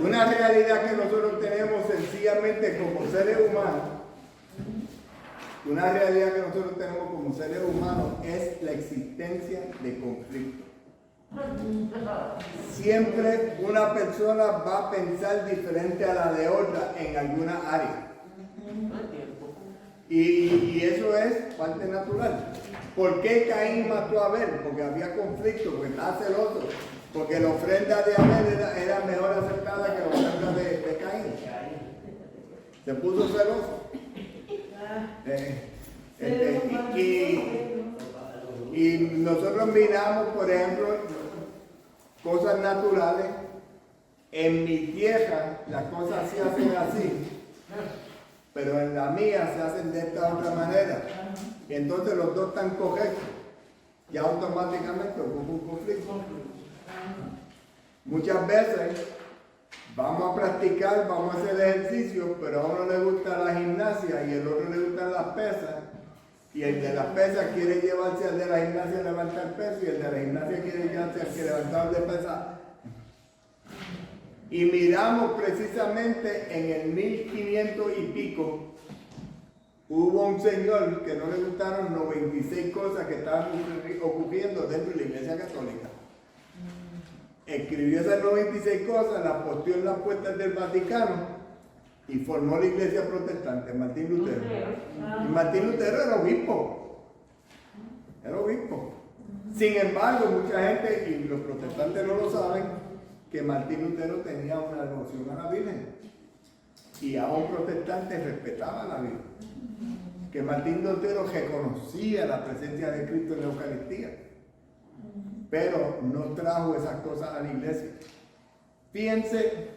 Una realidad que nosotros tenemos sencillamente como seres humanos, una realidad que nosotros tenemos como seres humanos es la existencia de conflicto. Siempre una persona va a pensar diferente a la de otra en alguna área. Y eso es parte natural. ¿Por qué Caín mató a Abel? Porque había conflicto, porque estaba celoso. Porque la ofrenda de Abel era mejor aceptada que la ofrenda de Caín. Se puso celoso. Y nosotros miramos, por ejemplo, cosas naturales. En mi tierra las cosas se hacen así, pero en la mía se hacen de esta otra manera. Y entonces los dos están correctos. Y automáticamente ocurre un conflicto. Muchas veces vamos a practicar, vamos a hacer ejercicio, pero a uno le gusta la gimnasia y al otro le gustan las pesas. Y el de las pesas quiere llevarse al de la gimnasia a levantar peso y el de la gimnasia quiere llevarse al que levantaba de pesas. Y miramos precisamente en el 1500 y pico, hubo un señor que no le gustaron 96 cosas que estaban ocurriendo dentro de la Iglesia Católica. Escribió esas 96 cosas, las posteó en las puertas del Vaticano y formó la Iglesia Protestante, Martín Lutero. Y Martín Lutero era obispo. Era obispo. Sin embargo, mucha gente, y los protestantes no lo saben, que Martín Lutero tenía una devoción a la Virgen. Y aún protestantes respetaban a la Virgen. Que Martín Lutero reconocía la presencia de Cristo en la Eucaristía. Pero no trajo esas cosas a la iglesia. Fíjense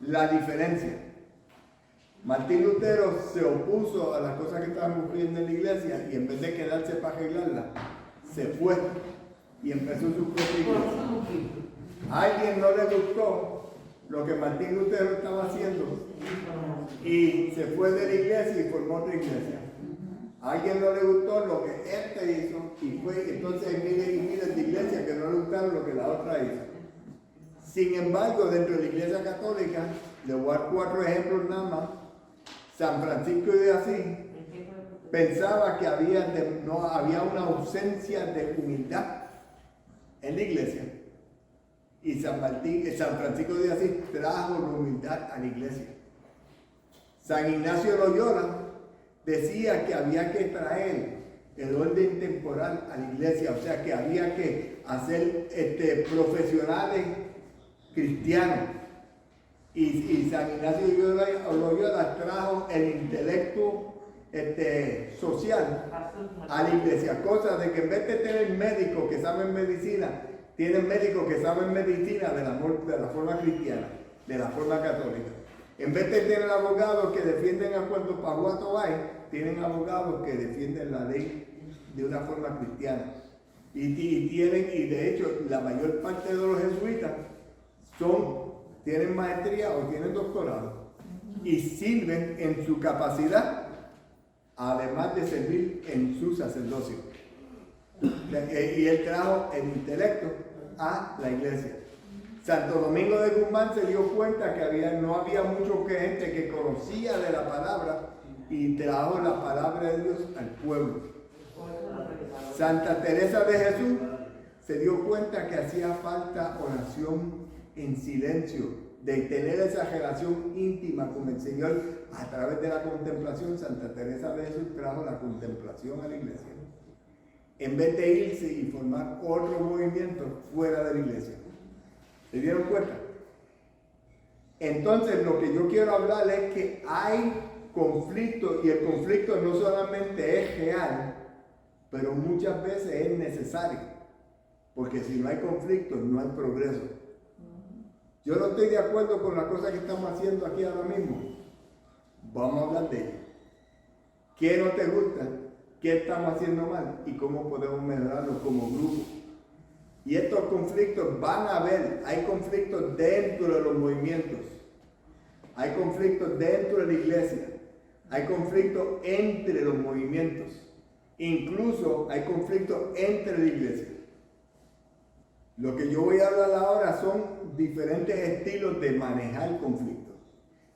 la diferencia. Martín Lutero se opuso a las cosas que estaban ocurriendo en la iglesia y en vez de quedarse para arreglarlas, se fue y empezó su propia iglesia. A alguien no le gustó lo que Martín Lutero estaba haciendo y se fue de la iglesia y formó otra iglesia. A alguien no le gustó lo que este hizo y fue, entonces miles de iglesias que no le gustaron lo que la otra hizo. Sin embargo, dentro de la Iglesia Católica, le voy a dar 4 ejemplos nada más. San Francisco de Asís pensaba que no había una ausencia de humildad en la iglesia. Y San Francisco de Asís trajo la humildad a la iglesia. San Ignacio de Loyola decía que había que traer el orden temporal a la iglesia, o sea que había que hacer profesionales cristianos. Y San Ignacio de Loyola trajo el intelecto social a la iglesia, cosa de que en vez de tener médicos que saben medicina, tienen médicos que saben medicina de la forma cristiana, de la forma católica. En vez de tener abogados que defienden a cuanto pajuato hay, tienen abogados que defienden la ley de una forma cristiana. Y de hecho, la mayor parte de los jesuitas tienen maestría o tienen doctorado y sirven en su capacidad, además de servir en su sacerdocio. Y él trajo el intelecto a la iglesia. Santo Domingo de Guzmán se dio cuenta que no había mucha gente que conocía de la palabra y trajo la palabra de Dios al pueblo. Santa Teresa de Jesús se dio cuenta que hacía falta oración en silencio, de tener esa relación íntima con el Señor a través de la contemplación. Santa Teresa de Jesús trajo la contemplación a la iglesia, en vez de irse y formar otro movimiento fuera de la iglesia. ¿Se dieron cuenta? Entonces lo que yo quiero hablar es que hay conflicto y el conflicto no solamente es real, pero muchas veces es necesario, porque si no hay conflicto no hay progreso. Yo no estoy de acuerdo con la cosa que estamos haciendo aquí ahora mismo. Vamos a hablar de ello. ¿Qué no te gusta? ¿Qué estamos haciendo mal? ¿Y cómo podemos mejorarlo como grupo? Y estos conflictos van a haber. Hay conflictos dentro de los movimientos. Hay conflictos dentro de la iglesia. Hay conflictos entre los movimientos. Incluso hay conflictos entre la iglesia. Lo que yo voy a hablar ahora son diferentes estilos de manejar conflictos.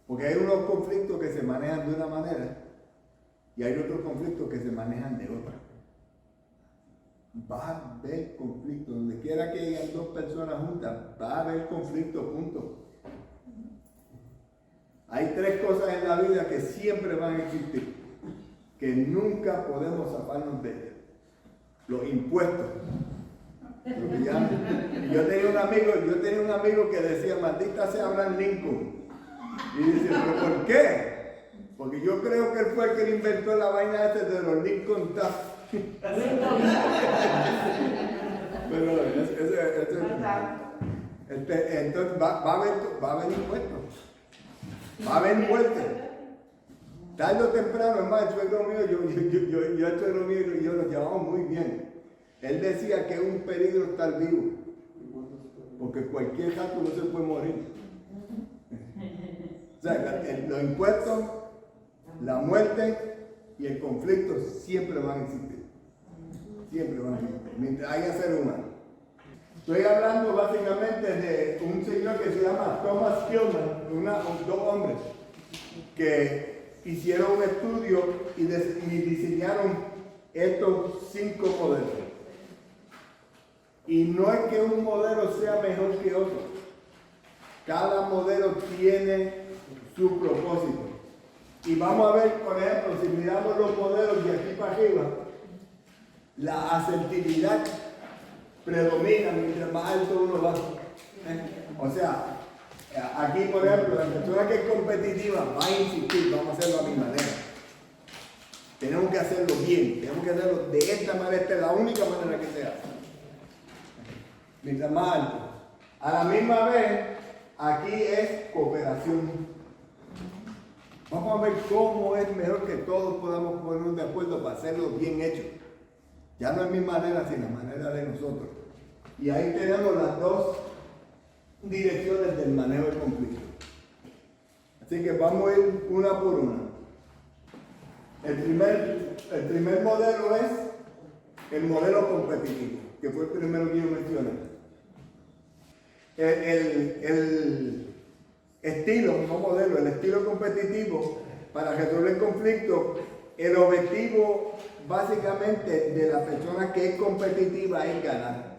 Porque hay unos conflictos que se manejan de una manera y hay otros conflictos que se manejan de otra. Va a haber conflicto. Donde quiera que hayan dos personas juntas, va a haber conflicto, punto. Hay tres cosas en la vida que siempre van a existir, que nunca podemos zafarnos de ellas. Los impuestos. Yo tenía un amigo que decía, maldita sea Abraham Lincoln. Y dice, ¿pero por qué? Porque yo creo que él fue el que inventó la vaina esta de los Lincoln Tax. Pero entonces va a haber impuestos. Va a haber muerte. Tarde o temprano, es más, el suegro mío, yo el suegro mío y yo nos llevamos muy bien. Él decía que es un peligro estar vivo, porque cualquier rato no se puede morir. O sea, los impuestos, la muerte y el conflicto siempre van a existir. Siempre van a existir, mientras haya ser humano. Estoy hablando básicamente de un señor que se llama Thomas Kilmann, dos hombres que hicieron un estudio y diseñaron estos 5 modelos. Y no es que un modelo sea mejor que otro. Cada modelo tiene su propósito. Y vamos a ver, por ejemplo, si miramos los modelos de aquí para arriba, la asertividad predomina mientras más alto uno va. O sea, aquí, por ejemplo, la persona que es competitiva va a insistir, vamos a hacerlo a mi manera. Tenemos que hacerlo bien, tenemos que hacerlo de esta manera, esta es la única manera que se hace. Mientras más alto. A la misma vez, aquí es cooperación. Vamos a ver cómo es mejor que todos podamos ponernos de acuerdo para hacerlo bien hecho. Ya no es mi manera, sino la manera de nosotros. Y ahí tenemos las dos direcciones del manejo del conflicto. Así que vamos a ir una por una. El primer modelo es el modelo competitivo, que fue el primero que yo mencioné. El estilo, no modelo, el estilo competitivo para resolver conflictos, el objetivo básicamente de la persona que es competitiva es ganar.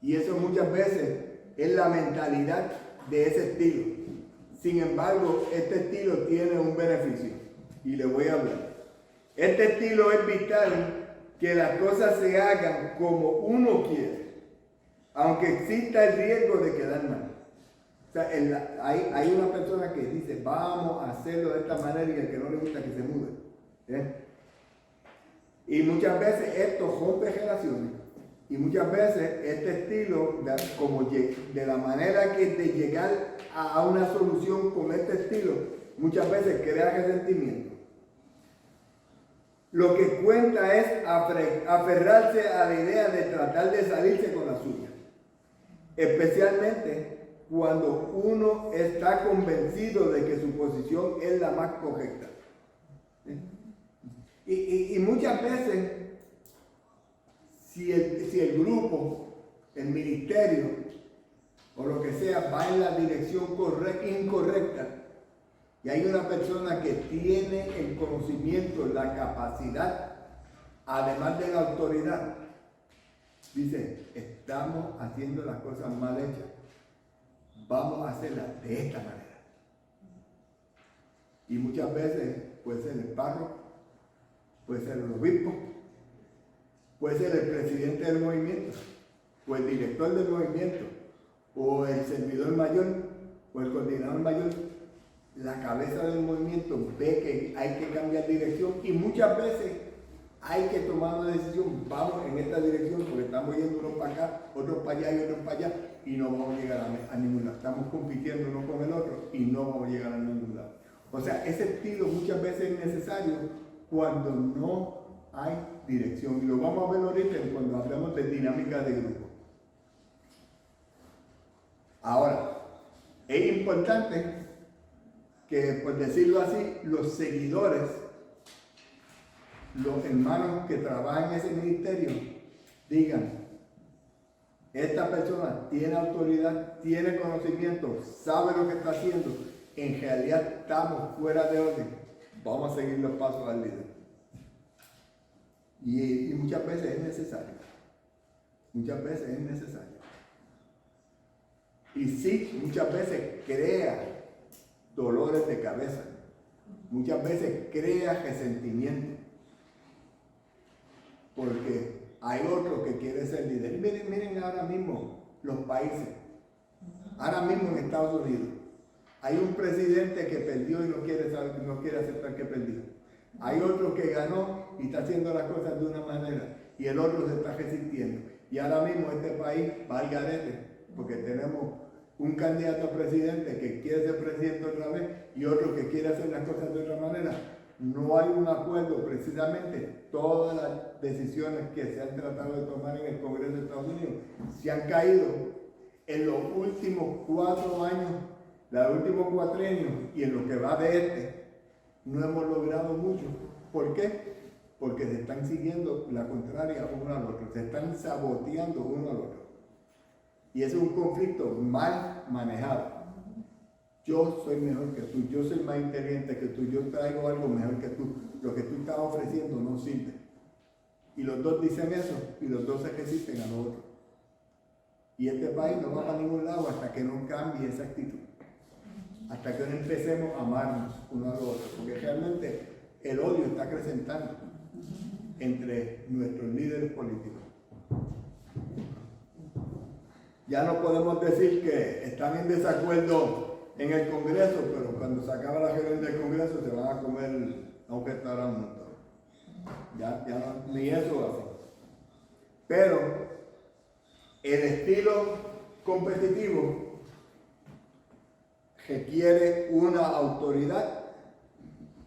Y eso muchas veces es la mentalidad de ese estilo. Sin embargo, este estilo tiene un beneficio y le voy a hablar. Este estilo es vital que las cosas se hagan como uno quiere, aunque exista el riesgo de quedar mal. O sea, hay una persona que dice, vamos a hacerlo de esta manera y el que no le gusta que se mude. Y muchas veces esto rompe relaciones. Y muchas veces este estilo, como de la manera que de llegar a una solución con este estilo, muchas veces crea resentimiento. Lo que cuenta es aferrarse a la idea de tratar de salirse con la suya. Especialmente cuando uno está convencido de que su posición es la más correcta. Y muchas veces, si el grupo, el ministerio o lo que sea va en la dirección incorrecta y hay una persona que tiene el conocimiento, la capacidad, además de la autoridad, dice, estamos haciendo las cosas mal hechas, vamos a hacerlas de esta manera. Y muchas veces puede ser el párroco, puede ser el obispo, puede ser el presidente del movimiento, o el director del movimiento, o el servidor mayor, o el coordinador mayor. La cabeza del movimiento ve que hay que cambiar dirección y muchas veces hay que tomar una decisión, vamos en esta dirección porque estamos yendo unos para acá, otros para allá y otros para allá y no vamos a llegar a ningún lado. Estamos compitiendo uno con el otro y no vamos a llegar a ningún lado. O sea, ese estilo muchas veces es necesario cuando no hay dirección. Y lo vamos a ver ahorita cuando hablamos de dinámica de grupo. Ahora, es importante que, por decirlo así, los seguidores, los hermanos que trabajan en ese ministerio, digan, esta persona tiene autoridad, tiene conocimiento, sabe lo que está haciendo, en realidad estamos fuera de orden, vamos a seguir los pasos al líder. Y muchas veces es necesario. Muchas veces es necesario. Y sí, muchas veces crea dolores de cabeza. Muchas veces crea resentimiento. Porque hay otro que quiere ser líder. Miren ahora mismo los países. Ahora mismo en Estados Unidos. Hay un presidente que perdió y no quiere aceptar que perdió. Hay otro que ganó y está haciendo las cosas de una manera. Y el otro se está resistiendo. Y ahora mismo este país va al garete. Porque tenemos un candidato a presidente que quiere ser presidente otra vez y otro que quiere hacer las cosas de otra manera. No hay un acuerdo. Precisamente todas las decisiones que se han tratado de tomar en el Congreso de Estados Unidos se han caído en los últimos 4 años, los últimos 4 años y en lo que va de este. No hemos logrado mucho. ¿Por qué? Porque se están siguiendo la contraria uno al otro, se están saboteando uno al otro. Y ese es un conflicto mal manejado. Yo soy mejor que tú, yo soy más inteligente que tú, yo traigo algo mejor que tú. Lo que tú estás ofreciendo no sirve. Y los dos dicen eso y los dos se resisten a lo otro. Y este país no va para ningún lado hasta que no cambie esa actitud. Hasta que no empecemos a amarnos uno a los otros. Porque realmente el odio está acrecentando entre nuestros líderes políticos. Ya no podemos decir que están en desacuerdo en el Congreso, pero cuando se acaba la reunión del Congreso se van a comer a un restaurante. Ya no, ni eso hace. Pero el estilo competitivo requiere una autoridad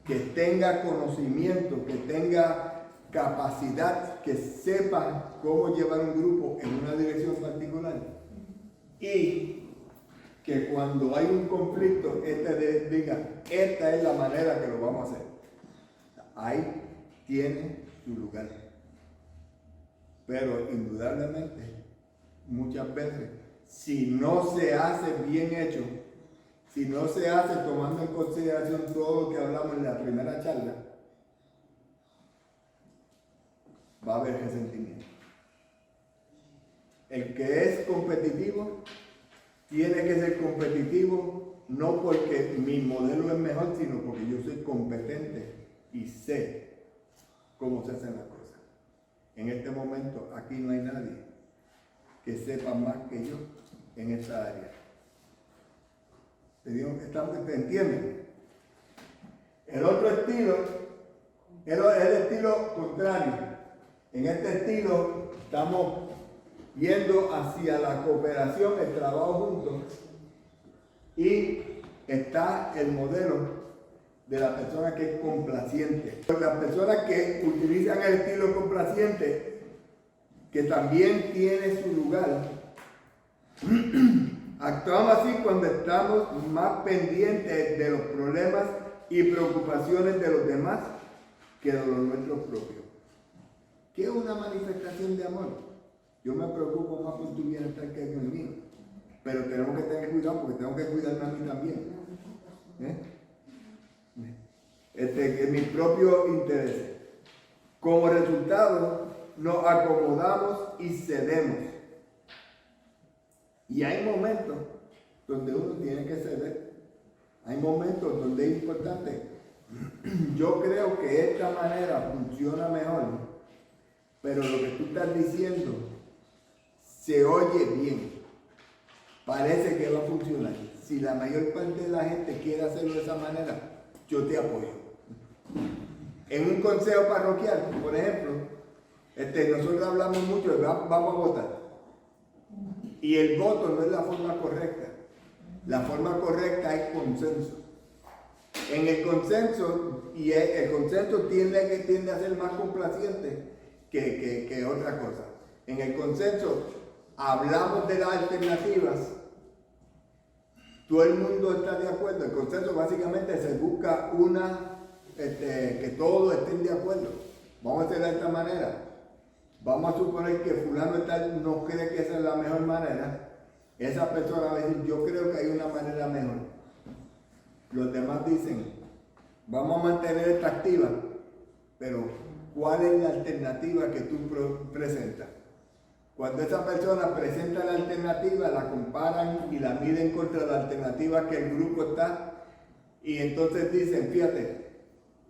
que tenga conocimiento, que tenga capacidad, que sepa cómo llevar un grupo en una dirección particular. Y que cuando hay un conflicto, diga, esta es la manera que lo vamos a hacer. Ahí tiene su lugar. Pero indudablemente, muchas veces, si no se hace bien hecho, si no se hace tomando en consideración todo lo que hablamos en la primera charla, va a haber resentimiento. El que es competitivo tiene que ser competitivo no porque mi modelo es mejor, sino porque yo soy competente y sé cómo se hacen las cosas. En este momento aquí no hay nadie que sepa más que yo en esta área. ¿Te entienden? El otro estilo es el estilo contrario. En este estilo estamos yendo hacia la cooperación, el trabajo juntos, y está el modelo de la persona que es complaciente. Las personas que utilizan el estilo complaciente, que también tiene su lugar, actuamos así cuando estamos más pendientes de los problemas y preocupaciones de los demás que de los nuestros propios. ¿Qué es una manifestación de amor? Yo me preocupo más por tu bienestar que el mío. Pero tenemos que tener cuidado porque tengo que cuidarme a mí también. En mis propios intereses. Como resultado, nos acomodamos y cedemos. Y hay momentos donde uno tiene que ceder. Hay momentos donde es importante. Yo creo que esta manera funciona mejor, pero lo que tú estás diciendo se oye bien. Parece que va a funcionar. Si la mayor parte de la gente quiere hacerlo de esa manera, yo te apoyo. En un consejo parroquial, por ejemplo, nosotros hablamos mucho de vamos a votar. Y el voto no es la forma correcta. La forma correcta es consenso. En el consenso, y el consenso tiende a ser más complaciente que otra cosa. En el consenso hablamos de las alternativas, todo el mundo está de acuerdo. El consenso básicamente se busca que todos estén de acuerdo. Vamos a hacer de esta manera. vamos a suponer que fulano tal no cree que esa es la mejor manera, esa persona va a decir, yo creo que hay una manera mejor. Los demás dicen, vamos a mantener esta activa, pero ¿cuál es la alternativa que tú presentas? Cuando esa persona presenta la alternativa, la comparan y la miden contra la alternativa que el grupo está, y entonces dicen, fíjate,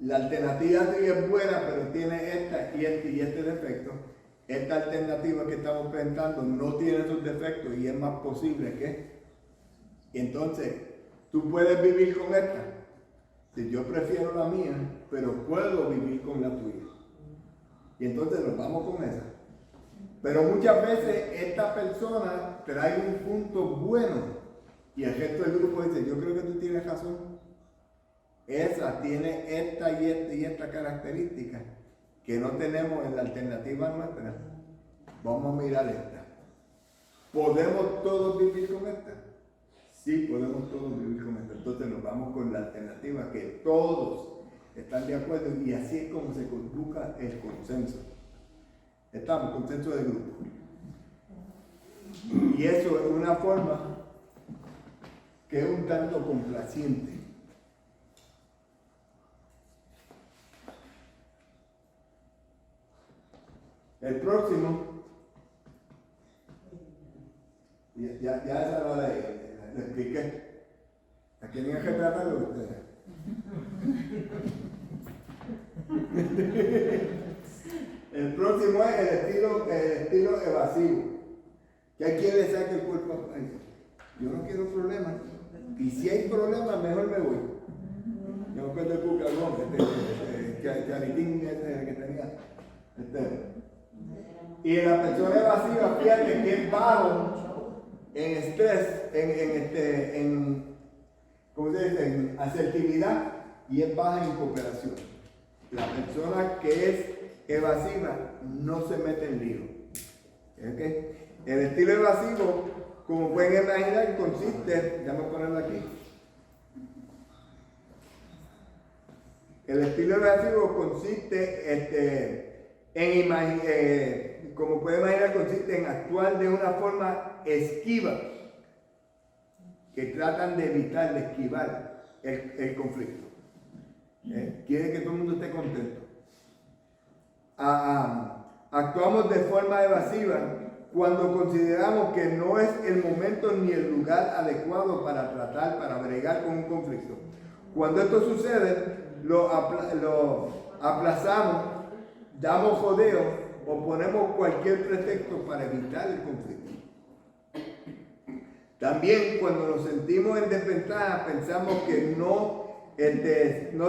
la alternativa sí es buena, pero tiene esta y este defecto. Esta alternativa que estamos presentando no tiene esos defectos y es más posible que. Y entonces, tú puedes vivir con esta. Si yo prefiero la mía, pero puedo vivir con la tuya. Y entonces nos vamos con esa. Pero muchas veces esta persona trae un punto bueno y el resto del grupo dice, yo creo que tú tienes razón. Esa tiene esta y esta característica que no tenemos en la alternativa nuestra. Vamos a mirar esta. ¿Podemos todos vivir con esta? Sí, podemos todos vivir con esta. Entonces nos vamos con la alternativa que todos están de acuerdo y así es como se conjuga el consenso. Estamos, consenso de grupo. Y eso es una forma que es un tanto complaciente. El próximo, ya esa no la expliqué. ¿A quién hay que tratarlo ustedes? El próximo es el estilo evasivo. Que hay quien le saque el cuerpo. Yo no quiero problemas. Y si hay problemas, mejor me voy. Yo me acuerdo de Cucabrón, Charitín que tenía. Y la persona evasiva, fíjate que es bajo en estrés, ¿cómo se dice? En asertividad y es baja en cooperación. La persona que es evasiva no se mete en lío. ¿Okay? El estilo evasivo, como pueden imaginar, consiste, déjame ponerlo aquí. El estilo evasivo consiste como pueden imaginar, consiste en actuar de una forma esquiva, que tratan de evitar, de esquivar el conflicto. Quieren que todo el mundo esté contento. Actuamos de forma evasiva cuando consideramos que no es el momento ni el lugar adecuado para tratar, para bregar con un conflicto. Cuando esto sucede, lo aplazamos, damos jodeo o ponemos cualquier pretexto para evitar el conflicto. También cuando nos sentimos en desventaja pensamos que no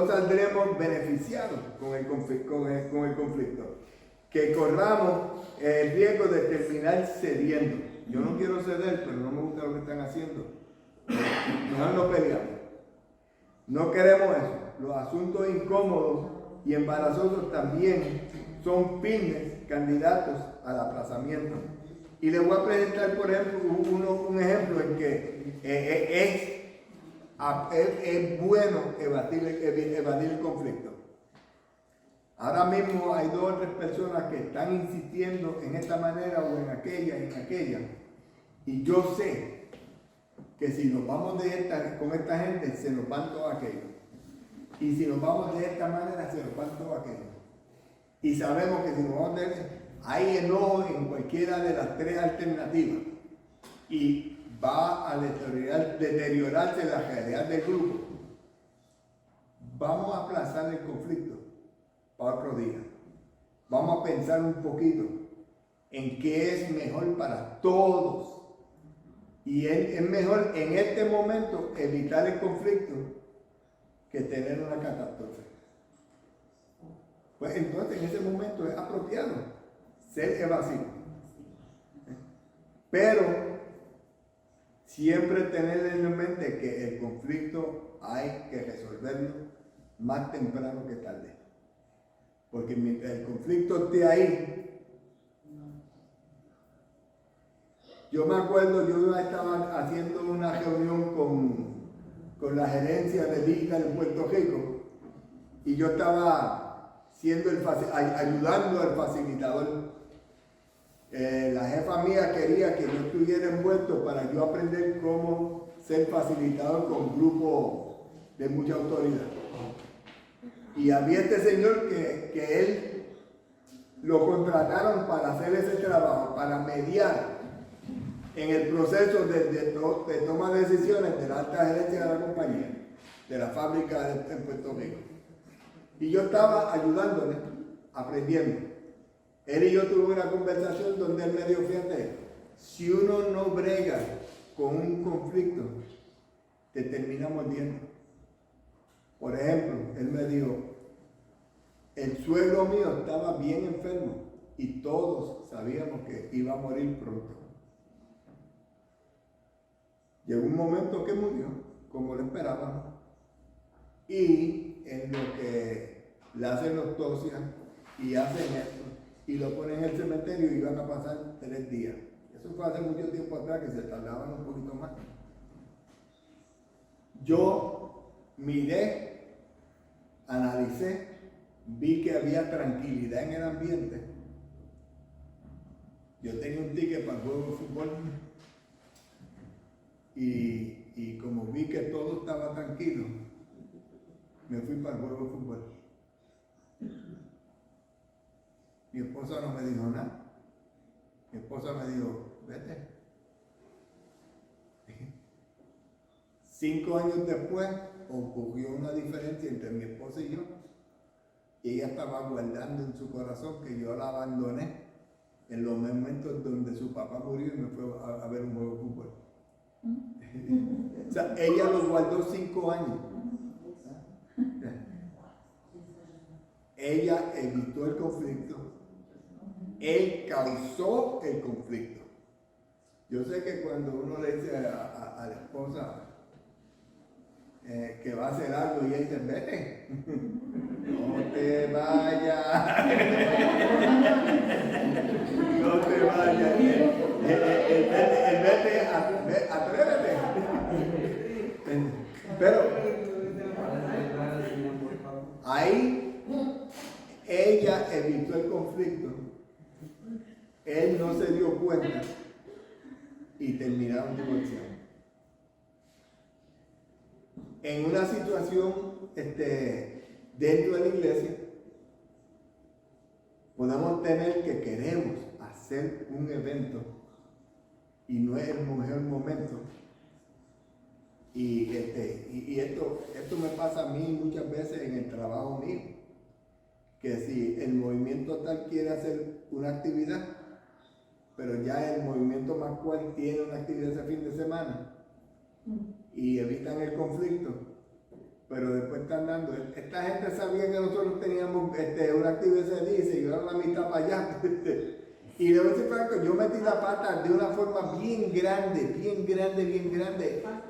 saldremos beneficiados con el conflicto, que corramos el riesgo de terminar cediendo. Yo no quiero ceder, pero no me gusta lo que están haciendo. Mejor no peleamos. No queremos eso. Los asuntos incómodos y embarazosos también son firmes candidatos al aplazamiento. Y les voy a presentar, por ejemplo, un ejemplo en que es bueno evadir el conflicto. Ahora mismo hay 2 o 3 personas que están insistiendo en esta manera o en aquella, y yo sé que si nos vamos con esta gente, se nos van todos aquellos. Y si nos vamos de esta manera, se nos van todos aquellos. Y sabemos que si nos vamos hay enojo en cualquiera de las 3 alternativas. Y va a deteriorarse la realidad del grupo. Vamos a aplazar el conflicto para otro día. Vamos a pensar un poquito en qué es mejor para todos. Y es mejor en este momento evitar el conflicto que tener una catástrofe. Pues entonces en ese momento es apropiado ser evasivo. Pero siempre tener en mente que el conflicto hay que resolverlo más temprano que tarde. Porque mientras el conflicto esté ahí, yo me acuerdo, yo estaba haciendo una reunión con la gerencia de Digital en Puerto Rico y yo estaba ayudando al facilitador La jefa mía quería que yo estuviera envuelto para yo aprender cómo ser facilitador con grupos de mucha autoridad. Y había este señor que él lo contrataron para hacer ese trabajo, para mediar en el proceso de toma de decisiones de la alta gerencia de la compañía, de la fábrica en Puerto Rico. Y yo estaba ayudándole, aprendiendo. Él y yo tuvimos una conversación donde él me dijo, fíjate, si uno no brega con un conflicto, te termina mordiendo. Por ejemplo, él me dijo, el suegro mío estaba bien enfermo y todos sabíamos que iba a morir pronto. Llegó un momento que murió, como lo esperábamos, y en lo que le hacen la autopsia y hacen esto, y lo ponen en el cementerio y van a pasar 3 días. Eso fue hace mucho tiempo atrás, que se tardaban un poquito más. Yo miré, analicé, vi que había tranquilidad en el ambiente. Yo tenía un ticket para el juego de fútbol y como vi que todo estaba tranquilo, me fui para el juego de fútbol. Mi esposa no me dijo nada. Mi esposa me dijo, vete. 5 años después ocurrió una diferencia entre mi esposa y yo. Y ella estaba guardando en su corazón que yo la abandoné en los momentos donde su papá murió y me fue a ver un juego de fútbol. O sea, ella lo guardó 5 años. Ella evitó el conflicto. Él causó el conflicto. Yo sé que cuando uno le dice a la esposa que va a hacer algo y ella dice, vete, no te vayas, no te vayas, el vete, atrévete. Pero ahí ella evitó el conflicto, él no se dio cuenta y terminaron divorciando. En una situación dentro de la iglesia, podemos tener que queremos hacer un evento y no es el mejor momento. Y esto me pasa a mí muchas veces en el trabajo mío, que si el movimiento tal quiere hacer una actividad, pero ya el movimiento más cual tiene una actividad ese fin de semana y evitan el conflicto, pero después están dando, esta gente sabía que nosotros teníamos una actividad ese día y se llevaron la mitad para allá. Y le voy a decir, Franco, yo metí la pata de una forma bien grande,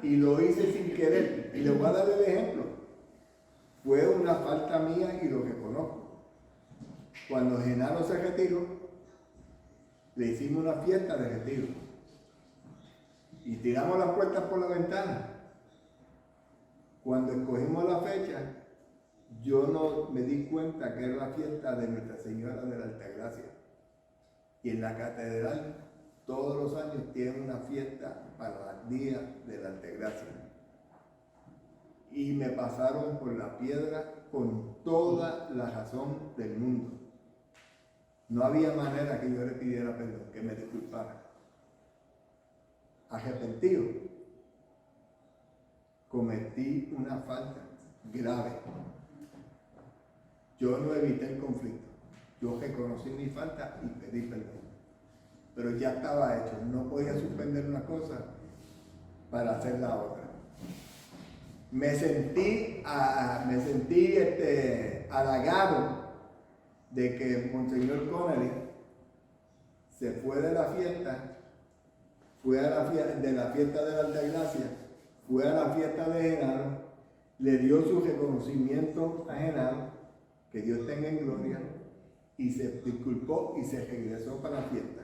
y lo hice sin querer. Y le voy a dar el ejemplo. Fue una falta mía y lo reconozco. Cuando Genaro se retiró, le hicimos una fiesta de retiro. Y tiramos las puertas por la ventana. Cuando escogimos la fecha, yo no me di cuenta que era la fiesta de Nuestra Señora de la Altagracia. Y en la catedral, todos los años tienen una fiesta para el día de la Altagracia. Y me pasaron por la piedra con toda la razón del mundo. No había manera que yo le pidiera perdón, que me disculpara. Arrepentido, cometí una falta grave. Yo no evité el conflicto. Yo reconocí mi falta y pedí perdón. Pero ya estaba hecho. No podía suspender una cosa para hacer la otra. Me sentí halagado de que Monseñor Connelly se fue de la fiesta, fue a de la fiesta de la Altagracia, fue a la fiesta de Genaro, le dio su reconocimiento a Genaro, que Dios tenga en gloria, y se disculpó y se regresó para la fiesta.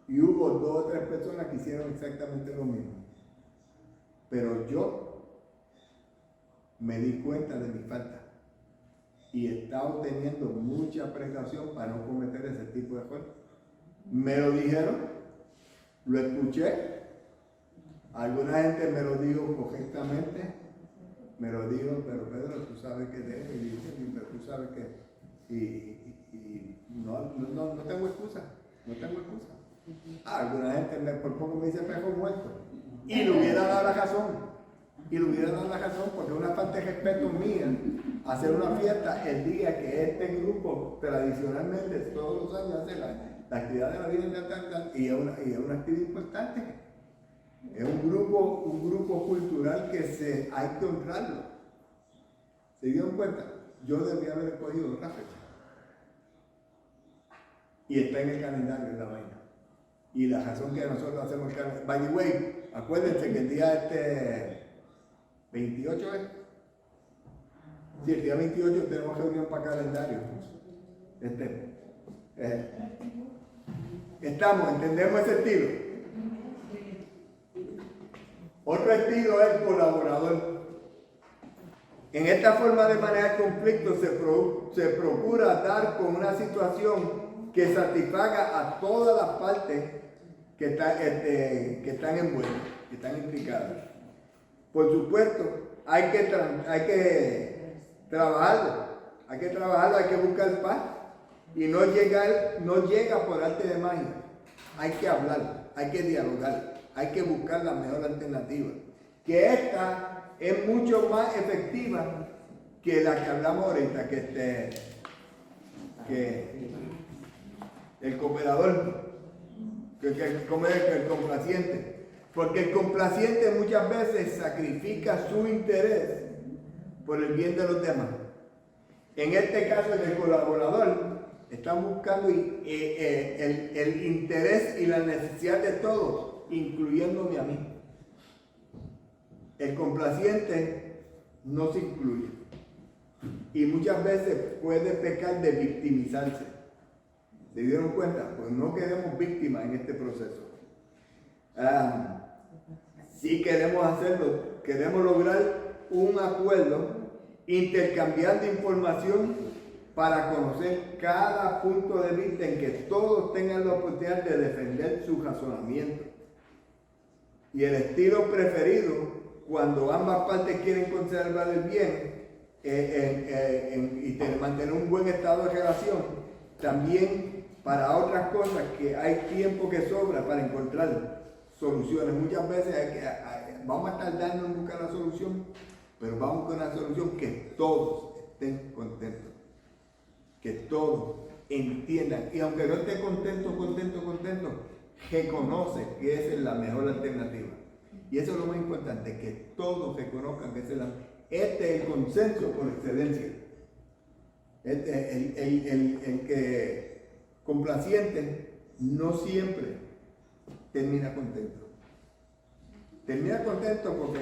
Y hubo 2 o 3 personas que hicieron exactamente lo mismo. Pero yo me di cuenta de mi falta y he estado teniendo mucha precaución para no cometer ese tipo de error. Me lo dijeron, lo escuché, alguna gente me lo dijo correctamente, me lo dijo, pero Pedro, tú sabes que debe, y dice, pero tú sabes que, y no tengo excusa, no tengo excusa. Alguna gente por poco me dice pejo muerto, y le hubiera dado la razón. Y le hubiera dado la razón porque es una falta de respeto mía hacer una fiesta el día que este grupo tradicionalmente todos los años hace la actividad de la vida y es una actividad importante. Es un grupo cultural que hay que honrarlo. ¿Se dieron cuenta? Yo debía haber escogido otra fecha. Y está en el calendario de la vaina. Y la razón que nosotros hacemos el calendario. By the way, acuérdense que el día 28 es. Sí, el día 28 tenemos reunión para calendario. ¿Entendemos ese estilo? Otro estilo es el colaborador. En esta forma de manejar conflictos se procura dar con una situación que satisfaga a todas las partes que están envueltas, que están implicadas. Por supuesto, hay que trabajarlo, hay que buscar paz y no llega por arte de magia. Hay que hablar, hay que dialogar, hay que buscar la mejor alternativa. Que esta es mucho más efectiva que la que hablamos ahorita, que el cooperador, que el complaciente. Porque el complaciente muchas veces sacrifica su interés por el bien de los demás. En este caso, el colaborador está buscando el interés y la necesidad de todos, incluyéndome a mí. El complaciente no se incluye. Y muchas veces puede pecar de victimizarse. ¿Se dieron cuenta? Pues no queremos víctimas en este proceso. Si queremos hacerlo, queremos lograr un acuerdo intercambiando información para conocer cada punto de vista en que todos tengan la oportunidad de defender su razonamiento. Y el estilo preferido, cuando ambas partes quieren conservar el bien y mantener un buen estado de relación, también para otras cosas que hay tiempo que sobra para encontrar soluciones. Muchas veces vamos a tardar en buscar la solución, pero vamos con una solución que todos estén contentos, que todos entiendan, y aunque no esté contento, reconoce que esa es la mejor alternativa. Y eso es lo más importante, que todos reconozcan que esa es este es el consenso por excelencia. El que complaciente no siempre termina contento. Termina contento porque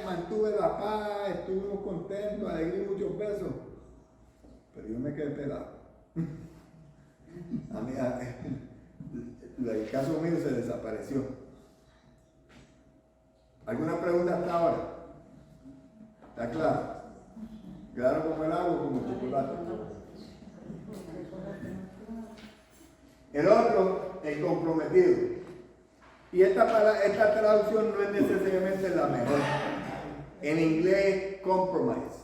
mantuve la paz, estuvimos contentos, alegría, muchos besos. Pero yo me quedé pelado. El caso mío se desapareció. ¿Alguna pregunta hasta ahora? ¿Está claro? Claro como el agua, como el chocolate. El otro, el comprometido. Y esta traducción no es necesariamente la mejor. En inglés, compromise.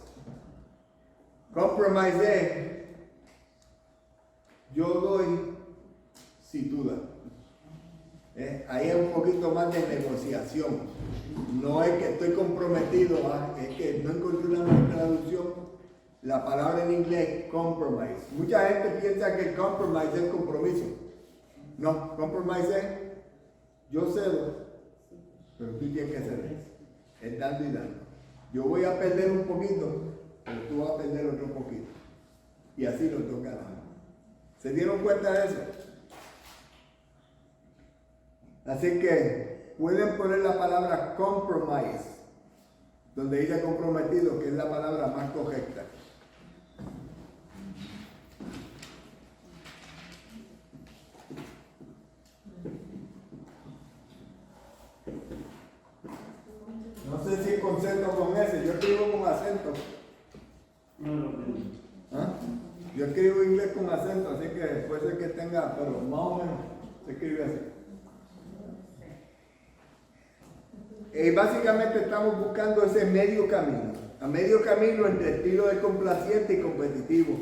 Compromise es, yo doy si tú das. Ahí es un poquito más de negociación. No es que estoy comprometido, es que no encontré una mejor traducción. La palabra en inglés, compromise. Mucha gente piensa que el compromise es compromiso. No, compromise es, yo cedo, pero tú tienes que ceder. Es dando y dando. Yo voy a perder un poquito, pero tú vas a perder otro poquito. Y así los dos ganamos. ¿Se dieron cuenta de eso? Así que pueden poner la palabra compromise, donde dice comprometido, que es la palabra más correcta. No sé si concepto con ese, yo escribo con acento. ¿Ah? Yo escribo inglés con acento, así que puede ser que tenga, pero más o menos se escribe así. Básicamente estamos buscando ese medio camino, a medio camino entre estilo de complaciente y competitivo,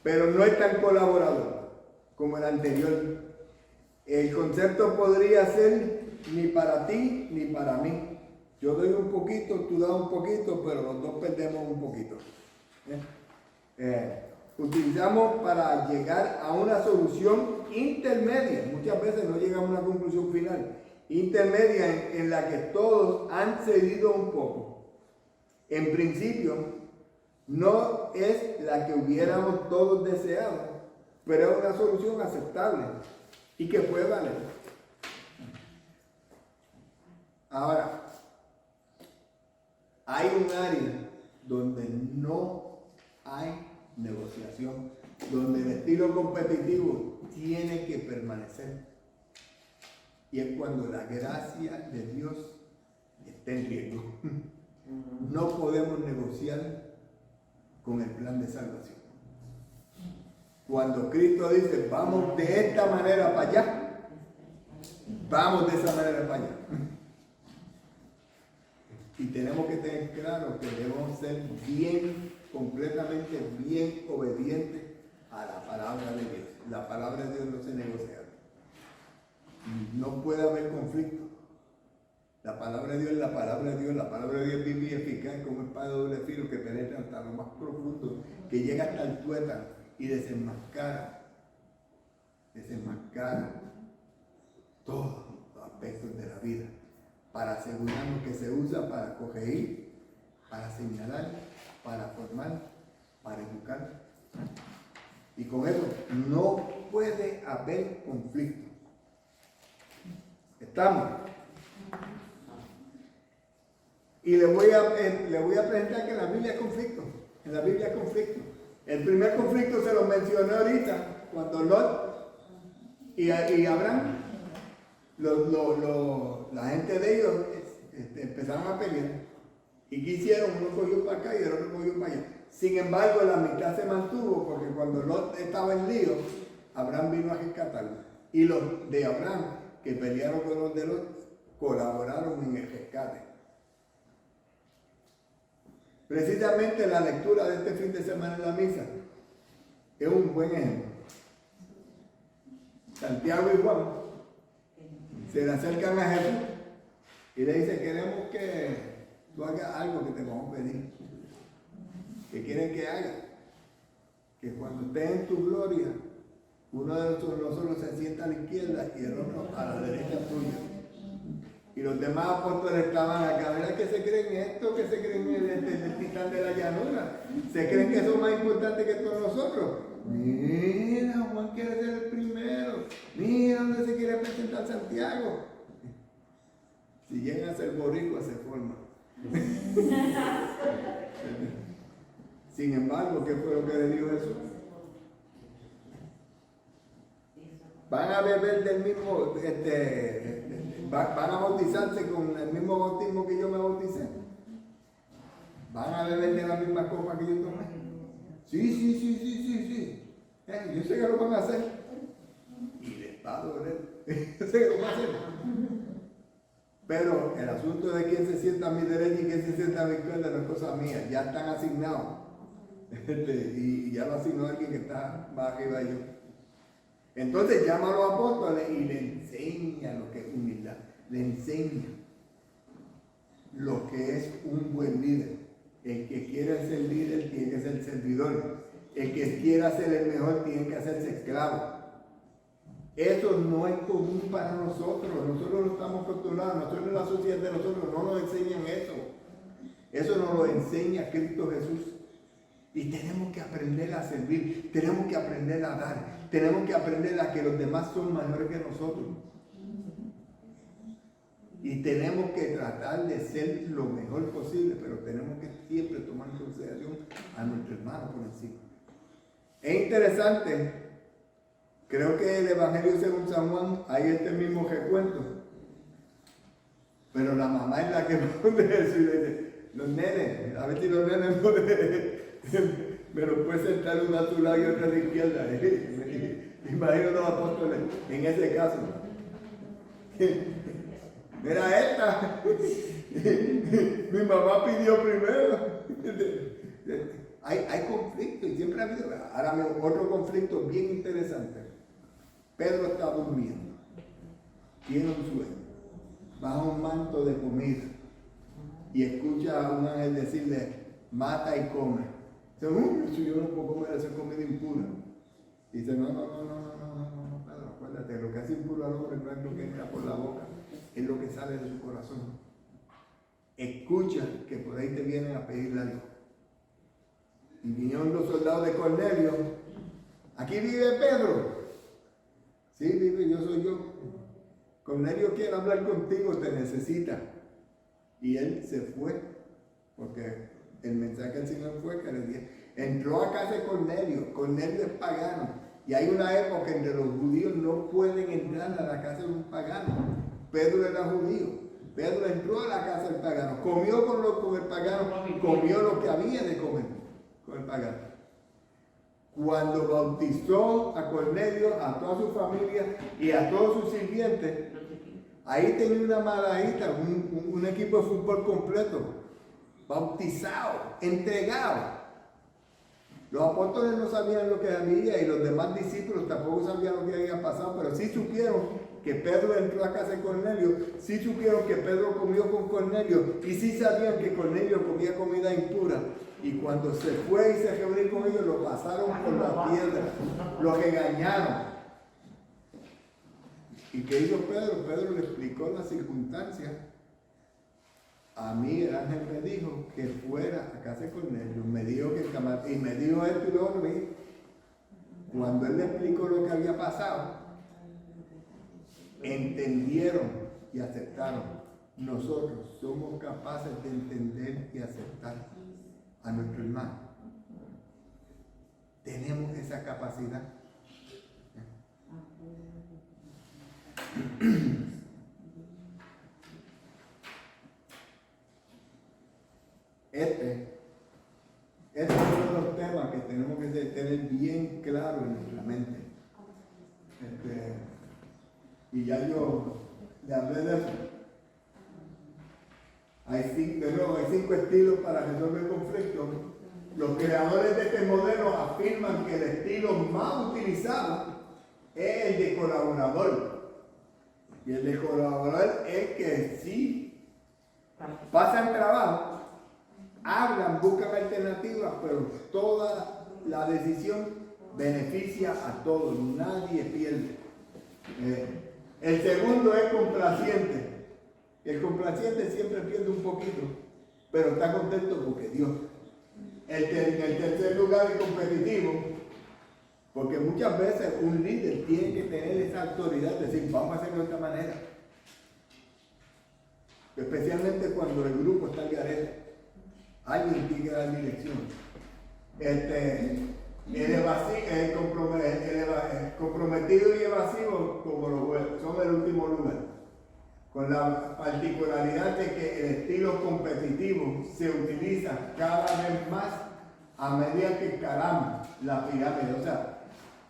pero no es tan colaborador como el anterior. El concepto podría ser ni para ti ni para mí. Yo doy un poquito, tú das un poquito, pero los dos perdemos un poquito. Utilizamos para llegar a una solución intermedia. Muchas veces no llegamos a una conclusión final. Intermedia en la que todos han cedido un poco. En principio, no es la que hubiéramos todos deseado, pero es una solución aceptable y que puede valer. Ahora, hay un área donde no hay negociación, donde el estilo competitivo tiene que permanecer. Y es cuando la gracia de Dios está en riesgo. No podemos negociar con el plan de salvación. Cuando Cristo dice, vamos de esta manera para allá, vamos de esa manera para allá. Y tenemos que tener claro que debemos ser completamente bien obedientes a la palabra de Dios. La palabra de Dios no se negocia. No puede haber conflicto. La palabra de Dios es la palabra de Dios. La palabra de Dios es viva y eficaz como espada de doble filo que penetra hasta lo más profundo, que llega hasta el tuétano y desenmascara todos los aspectos de la vida, para asegurarnos que se usa para corregir, para señalar, para formar, para educar. Y con eso no puede haber conflicto. ¿Estamos? Y le voy a presentar que en la Biblia hay conflicto. En la Biblia hay conflicto. El primer conflicto se lo mencioné ahorita, cuando Lot y Abraham, la gente de ellos empezaron a pelear. ¿Y qué hicieron? Uno cogió para acá y el otro cogió para allá. Sin embargo, la mitad se mantuvo, porque cuando Lot estaba en lío, Abraham vino a rescatarlo. Y los de Abraham, que pelearon con los de Lot, colaboraron en el rescate. Precisamente la lectura de este fin de semana en la misa es un buen ejemplo. Santiago y Juan se le acercan a Jesús y le dicen, queremos que tú hagas algo que te vamos a pedir. ¿Qué quieren que haga? Que cuando estés en tu gloria, uno de nosotros se sienta a la izquierda y el otro a la derecha tuya. Y los demás apóstoles estaban acá. ¿Verdad que se creen esto? ¿Que se creen el titán de la llanura? ¿Se creen que son más importantes que todos nosotros? Mira, Juan quiere ser el primero. Mira dónde se quiere presentar Santiago. Si llegan a ser boricuas, se forman. Sin embargo, ¿qué fue lo que le dijo Jesús? Van a beber del mismo, van a bautizarse con el mismo bautismo que yo me bauticé. Van a beber de la misma copa que yo tomé. Sí. Yo sé que lo van a hacer. Y les va a doler. Yo sé que lo van a hacer. Pero el asunto de quién se sienta a mi derecha y quién se sienta a mi izquierda no es cosa mía. Ya están asignados. Y ya lo asignó alguien que está más arriba de yo. Entonces llama a los apóstoles y le enseña lo que es humildad. Le enseña lo que es un buen líder. El que quiere ser líder tiene que ser servidor. El que quiera ser el mejor tiene que hacerse esclavo. Eso no es común para nosotros. Nosotros no estamos acostumbrados. Nosotros en la sociedad de nosotros no nos enseñan eso. Eso nos lo enseña Cristo Jesús. Y tenemos que aprender a servir. Tenemos que aprender a dar. Tenemos que aprender a que los demás son mayores que nosotros. Y tenemos que tratar de ser lo mejor posible, pero tenemos que siempre tomar en consideración a nuestro hermano por encima. Es interesante, creo que el Evangelio según San Juan hay este mismo recuento, pero la mamá es la que pone eso y le dice, los nenes, a ver si los nenes Me lo puedes sentar uno a tu lado y otro a la izquierda. Imagino los apóstoles en ese caso. Mira esta. Mi mamá pidió primero. Hay conflicto y siempre ha habido. Ahora otro conflicto bien interesante. Pedro está durmiendo. Tiene un sueño. Bajo un manto de comida. Y escucha a un ángel decirle, mata y come. Dice, si yo no puedo comer esa comida impura. Y dice, no, Pedro, acuérdate, lo que hace impuro al hombre no es lo que entra por la boca, es lo que sale de su corazón. Escucha que por ahí te vienen a pedirle algo. Y vinieron los soldados de Cornelio. Aquí vive Pedro. Sí, vive, yo soy yo. Cornelio quiere hablar contigo, te necesita. Y él se fue, porque el mensaje del Señor fue que le dije, entró a casa de Cornelio. Cornelio es pagano. Y hay una época en que los judíos no pueden entrar a la casa de un pagano. Pedro era judío. Pedro entró a la casa del pagano, comió con el pagano, comió lo que había de comer con el pagano. Cuando bautizó a Cornelio, a toda su familia y a todos sus sirvientes, ahí tenía una maradita, un equipo de fútbol completo, bautizado, entregado. Los apóstoles no sabían lo que había y los demás discípulos tampoco sabían lo que había pasado, pero sí supieron que Pedro entró a casa de Cornelio, sí supieron que Pedro comió con Cornelio y sí sabían que Cornelio comía comida impura. Y cuando se fue y se reunió con ellos, lo pasaron por la piedra, lo regañaron. ¿Y qué hizo Pedro? Pedro le explicó las circunstancias. A mí el ángel me dijo que fuera a casa de Cornelio, me dijo que y me dijo esto y lo otro. Cuando él le explicó lo que había pasado, entendieron y aceptaron. Nosotros somos capaces de entender y aceptar a nuestro hermano. Tenemos esa capacidad. Este es uno de los temas que tenemos que tener bien claro en nuestra mente. Y ya yo le hablé de eso. Hay 5 estilos para resolver conflictos. Los creadores de este modelo afirman que el estilo más utilizado es el de colaborador. Y el de colaborador es que sí pasan trabajo, hablan, buscan alternativas, pero toda la decisión beneficia a todos, nadie pierde. El segundo es complaciente. El complaciente siempre pierde un poquito, pero está contento porque Dios. En el tercer lugar es competitivo, porque muchas veces un líder tiene que tener esa autoridad de decir, vamos a hacerlo de esta manera. Especialmente cuando el grupo está al garete. Alguien tiene que dar dirección. El comprometido y evasivo, como los jueces, son el último lugar. Con la particularidad de que el estilo competitivo se utiliza cada vez más a medida que escalamos la pirámide. O sea,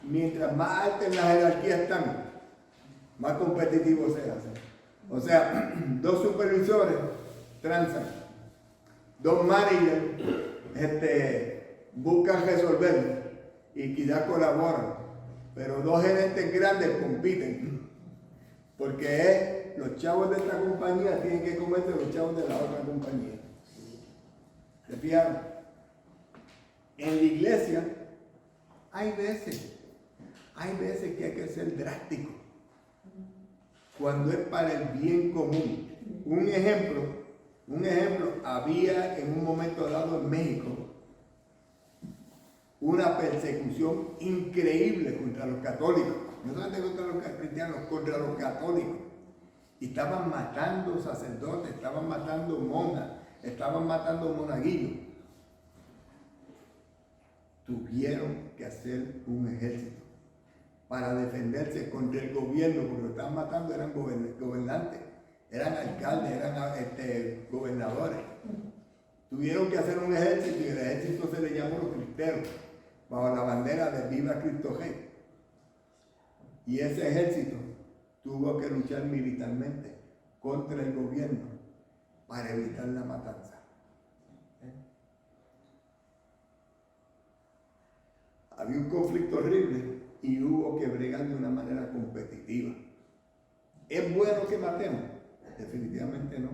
mientras más alta en la jerarquía están, más competitivo se hace. O sea, 2 supervisores transan, 2 managers buscan resolver y quizás colaboran, pero 2 gerentes grandes compiten, porque los chavos de esta compañía tienen que comer de los chavos de la otra compañía. ¿Se fijaron? En la iglesia hay veces que hay que ser drástico cuando es para el bien común. Un ejemplo, había en un momento dado en México una persecución increíble contra los católicos, no solamente contra los cristianos, contra los católicos. Y estaban matando sacerdotes, estaban matando monjas, estaban matando monaguillos. Tuvieron que hacer un ejército para defenderse contra el gobierno, porque lo estaban matando, eran gobernantes, eran alcaldes, eran gobernadores. Tuvieron que hacer un ejército y el ejército se le llamó los cristeros, bajo la bandera de Viva Cristo Rey. Y ese ejército tuvo que luchar militarmente contra el gobierno para evitar la matanza. Había un conflicto horrible y hubo que bregar de una manera competitiva. ¿Es bueno que matemos? Definitivamente no.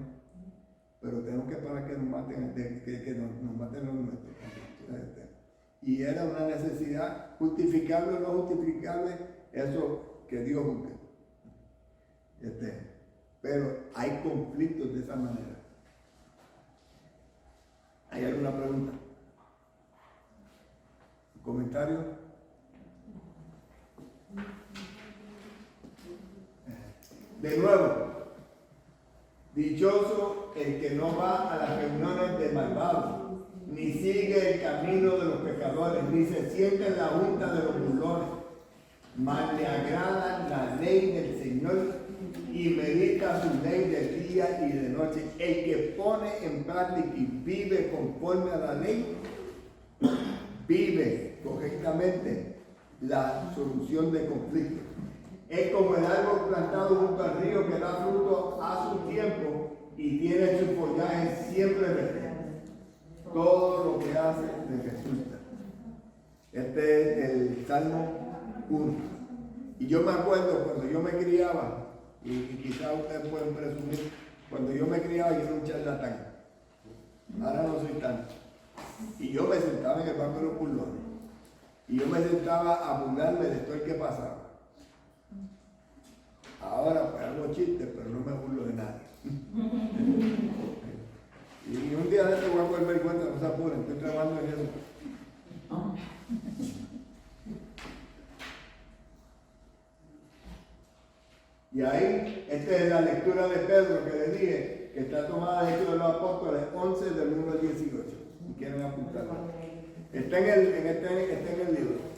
Pero tenemos que parar que nos maten, que nos maten los nuestros. Y era una necesidad justificable o no justificable, eso que Dios juzgue. Pero hay conflictos de esa manera. ¿Hay alguna pregunta? ¿Comentario? De nuevo, dichoso el que no va a las reuniones de malvados, ni sigue el camino de los pecadores, ni se sienta en la junta de los burlones, mas le agrada la ley del Señor y medita su ley de día y de noche. El que pone en práctica y vive conforme a la ley, vive correctamente la solución de conflictos. Es como el árbol plantado junto al río que da fruto a su tiempo y tiene su follaje siempre verde. Todo lo que hace le resulta. Este es el Salmo 1. Y yo me acuerdo cuando yo me criaba, y quizás ustedes pueden presumir, cuando yo me criaba yo era un charlatán. Ahora no soy tanto. Y yo me sentaba en el banco de los burlones. Y yo me sentaba a burlarme de todo el que pasaba. Ahora pues hago chistes, pero no me burlo de nadie. Y un día de esto voy a poder ver cuenta, no se apuren, estoy trabajando en eso. Y ahí, esta es la lectura de Pedro que les dije, que está tomada de Hechos de los Apóstoles 11 del 1 al 18. Si quieren apuntarlo. Está en el libro.